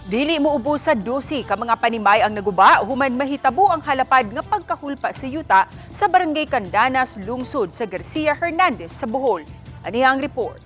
Dili mo ubos sa dosi ka mga panimay ang naguba human mahitabo ang halapad nga pagkahulpa sa yuta sa Barangay Candanas, lungsod sa Garcia Hernandez sa Bohol. Ani ang report.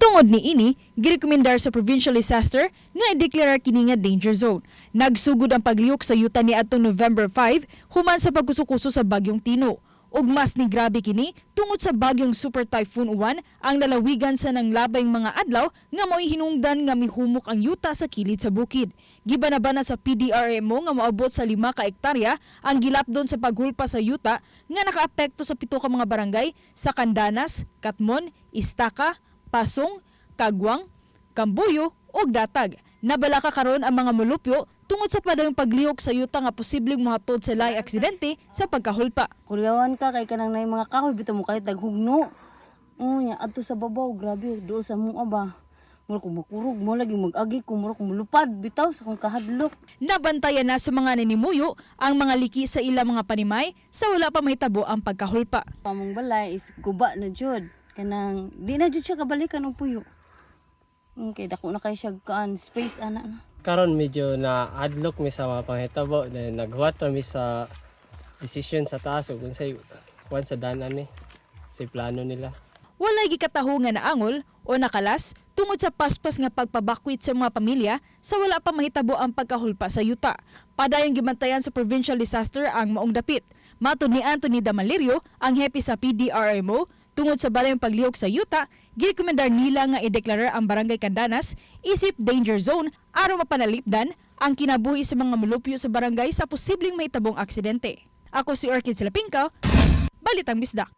Tungod ni ini, girekomendar sa provincial disaster nga i-declare kini nga danger zone. Nagsugod ang pagliyok sa yuta ni atong November 5 human sa pagkusukuso sa bagyong Tino. Ug mas ni grabe kini tungod sa bagyong Super Typhoon Uwan ang lalawigan sa nanglabay mga adlaw nga mo'y hinungdan nga mihumok ang yuta sa kilid sa bukid. Gibanabana sa PDRMO nga moabot sa 5 ka hektarya ang gilapdon sa paghulpa sa yuta nga nakaapekto sa 7 ka mga barangay sa Candanas, Katmon, Istaka, Pasong, Kagwang, Kambuyo ug Datag. Nabalaka karon ang mga molupyo tungod sa padayong paglihok sa yuta nga posibleng mohatod sa laing aksidente sa pagkahulpa. Kuryawan ka kay kanang nay mga kahoy bitaw mo kahit daghugno. Nya adto sa babaw grabe do sa mga ba. Mura ko makurog mo lagi mag-agi ko mura ko mulupad bitaw sa kong kahadlok. Nabantayan na sa mga ninimuyo ang mga liki sa ilang mga panimay sa wala pa mahitabo ang pagkahulpa. Pamong balay is guba na jud. Kanang di na jud siya kabalikan og puyo. Kay dako na kay siya kaan space ana na. Karon medyo na adlock mi sa mga panghitabo then naghuwat mi sa decision sa taas ug unsay kuan sa danan ni sa plano nila. Walay gikatahungan na angol o nakalas tungod sa paspas nga pagpabakwit sa mga pamilya sa wala pa mahitabo ang pagkahulpa sa yuta. Padayong gibantayan sa provincial disaster ang maong dapit. Matud ni Anthony Damalirio, ang hepe sa PDRMO, tungod sa balayong paglihok sa yuta, girekomendar nila nga i-deklara ang Barangay Candanas isip danger zone aron mapanalipdan ang kinabuhi sa mga molupyo sa barangay sa posibleng mahitabong aksidente. Ako si Orchid Silapingkaw, Balitang Bisdak.